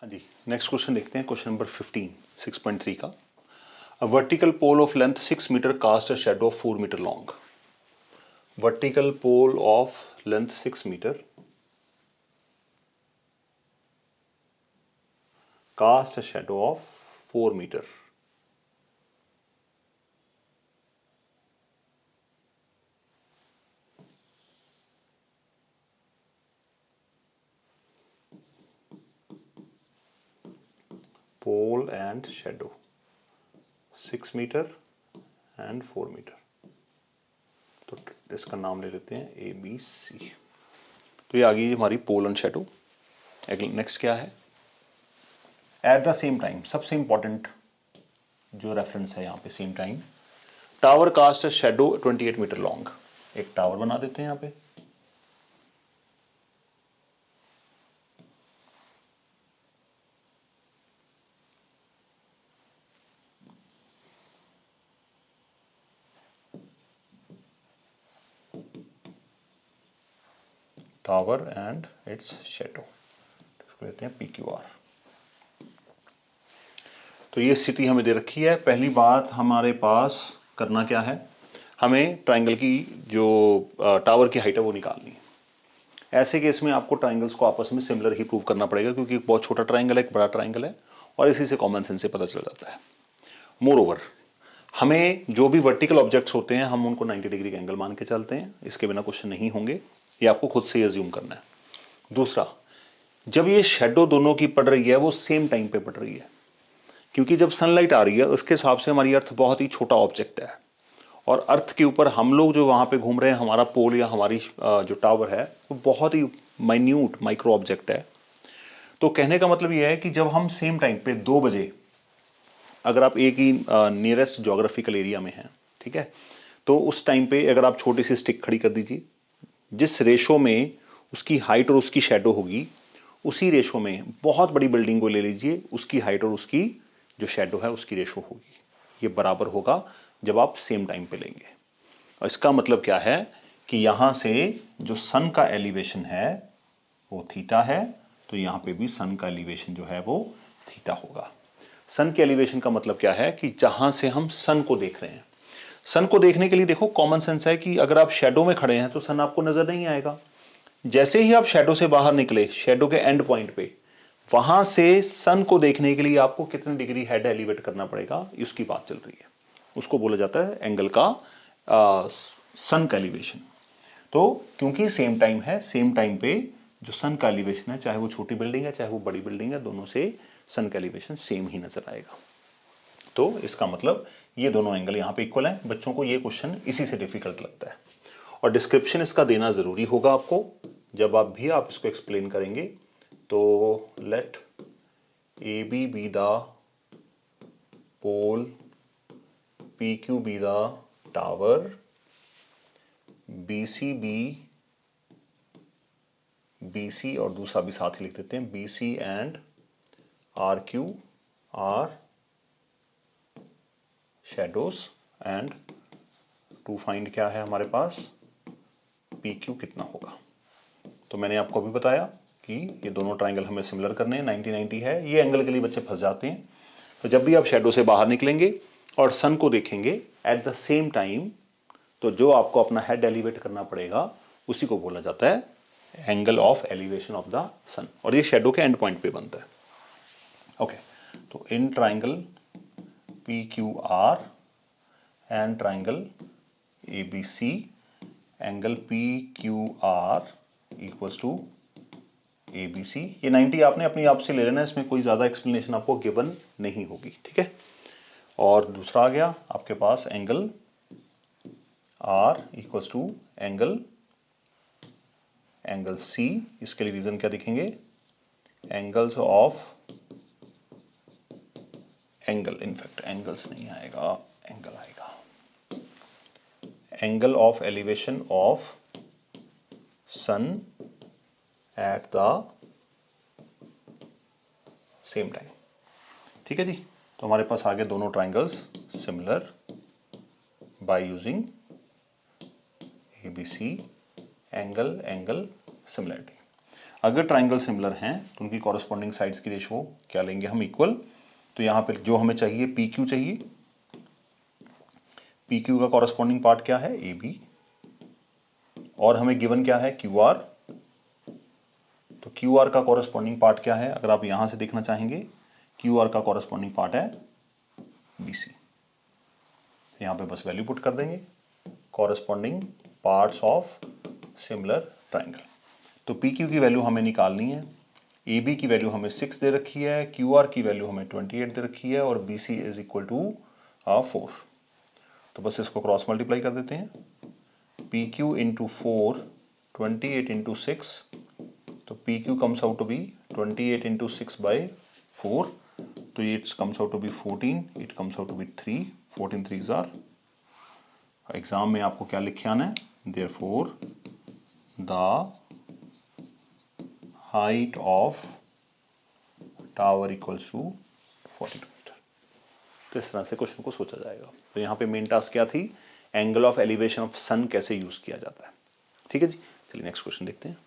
हाँ जी, next question देखते हैं। क्वेश्चन नंबर 15 6.3 का। A vertical pole of length 6 metre cast a shadow of 4 metre long. Vertical pole of length 6 metre cast a shadow of 4 metre. Pole and shadow 6 metre and 4 metre. तो इसका नाम ले लेते हैं ABC। तो ये आ गई हमारी पोल एंड शैडो। नेक्स्ट क्या है? एट द सेम टाइम, सबसे इंपॉर्टेंट जो रेफरेंस है यहाँ पे, same time tower cast shadow 28 metre long. एक टावर बना देते हैं यहाँ पे। टावर एंड इट्स शैडो, इसको लेते हैं PQR। तो ये स्थिति हमें दे रखी है। पहली बात हमारे पास करना क्या है, हमें ट्राइंगल की जो टावर की हाइट है वो निकालनी है। ऐसे केस में आपको ट्राइंगल्स को आपस में सिमिलर ही प्रूव करना पड़ेगा, क्योंकि एक बहुत छोटा ट्राइंगल है, एक बड़ा ट्राइंगल है, और इसी से कॉमन सेंस से पता चल जाता है। मोर ओवर, हमें जो भी वर्टिकल ऑब्जेक्ट्स होते हैं हम उनको 90 डिग्री का एंगल मान के चलते हैं। इसके बिना क्वेश्चन नहीं होंगे, ये आपको खुद से एज्यूम करना है। दूसरा, जब ये शेडो दोनों की पड़ रही है वो सेम टाइम पे पड़ रही है, क्योंकि जब सनलाइट आ रही है उसके हिसाब से हमारी अर्थ बहुत ही छोटा ऑब्जेक्ट है, और अर्थ के ऊपर हम लोग जो वहाँ पे घूम रहे हैं, हमारा पोल या हमारी जो टावर है वो बहुत ही माइन्यूट माइक्रो ऑब्जेक्ट है। तो कहने का मतलब ये है कि जब हम सेम टाइम पे 2 बजे, अगर आप एक ही नियरेस्ट जोग्राफिकल एरिया में हैं, ठीक है, तो उस टाइम पे अगर आप छोटी सी स्टिक खड़ी कर दीजिए, जिस रेशो में उसकी हाइट और उसकी शेडो होगी, उसी रेशो में बहुत बड़ी बिल्डिंग को ले लीजिए, उसकी हाइट और उसकी जो शेडो है उसकी रेशो होगी, ये बराबर होगा जब आप सेम टाइम पे लेंगे। और इसका मतलब क्या है कि यहां से जो सन का एलिवेशन है वो थीटा है, तो यहां पे भी सन का एलिवेशन जो है वो थीटा होगा। सन के एलिवेशन का मतलब क्या है कि जहां से हम सन को देख रहे हैं। सन को देखने के लिए देखो कॉमन सेंस है कि अगर आप शेडो में खड़े हैं तो सन आपको नजर नहीं आएगा। जैसे ही आप शेडो से बाहर निकले, शेडो के एंड पॉइंट पे, वहां से सन को देखने के लिए आपको कितने डिग्री हेड एलिवेट करना पड़ेगा, इसकी बात चल रही है। उसको बोला जाता है एंगल का सन का एलिवेशन। तो क्योंकि सेम टाइम है, सेम टाइम पे जो सन का एलिवेशन है, चाहे वो छोटी बिल्डिंग है चाहे वो बड़ी बिल्डिंग है, दोनों से सन का एलिवेशन सेम ही नजर आएगा। तो इसका मतलब ये दोनों एंगल यहां पे इक्वल हैं। बच्चों को ये क्वेश्चन इसी से डिफिकल्ट लगता है, और डिस्क्रिप्शन इसका देना जरूरी होगा आपको जब आप इसको एक्सप्लेन करेंगे। तो let AB be the pole, PQ be the tower, BC और दूसरा भी साथ ही लिख देते हैं, BC and RQ are shadows, and to find क्या है हमारे पास, PQ कितना होगा। तो मैंने आपको अभी बताया कि ये दोनों ट्राइंगल हमें सिमिलर करने हैं, 90-90 है। ये एंगल के लिए बच्चे फंस जाते हैं। तो जब भी आप शेडो से बाहर निकलेंगे और सन को देखेंगे एट द सेम टाइम, तो जो आपको अपना हेड एलिवेट करना पड़ेगा उसी को बोला जाता है angle of elevation of the sun, और ये शेडो के एंड पॉइंट पे बनता है। ओके, तो in triangle PQR and triangle ABC, angle PQR equals to ABC। ये 90 आपने अपनी आप से ले लेना, इसमें कोई ज़्यादा एक्सप्लेनेशन आपको गिवन नहीं होगी, ठीक है। और दूसरा आ गया आपके पास angle R equals to angle C। इसके लिए रीजन क्या दिखेंगे, angles of angle, in fact angles नहीं आएगा, एंगल आएगा, angle of elevation of sun at the same time, ठीक है जी। तो हमारे पास आगे दोनों triangles similar by using ABC angle similarity. अगर ट्राइंगल सिमिलर हैं तो उनकी कॉरस्पॉन्डिंग साइड्स की रेशो क्या लेंगे हम, इक्वल। तो यहाँ पर जो हमें चाहिए पी क्यू चाहिए, पी क्यू का कॉरस्पॉन्डिंग पार्ट क्या है, ए बी, और हमें गिवन क्या है, क्यू आर। तो क्यू आर का कॉरस्पॉन्डिंग पार्ट क्या है, अगर आप यहां से देखना चाहेंगे, क्यू आर का कॉरस्पॉन्डिंग पार्ट है बी सी। यहां पे बस वैल्यू पुट कर देंगे, corresponding parts of similar triangle. तो पी क्यू की वैल्यू हमें निकालनी है, ए बी की वैल्यू हमें 6 दे रखी है, क्यू आर की वैल्यू हमें 28 दे रखी है, और B C is equal to 4। तो बस इसको क्रॉस मल्टीप्लाई कर देते हैं, पी क्यू इंटू 4, 28 इंटू 6, तो P Q comes out to be 28 into 6/4, तो ये comes out to be 14, it comes out to be 3, 14 3 जार। एग्जाम में आपको क्या लिख के आना है, therefore the height of tower equals to 42 metre. तो इस तरह से क्वेश्चन को सोचा जाएगा। तो यहाँ पे मेन टास्क क्या थी, एंगल ऑफ एलिवेशन ऑफ सन कैसे यूज किया जाता है। ठीक है जी, चलिए नेक्स्ट क्वेश्चन देखते हैं।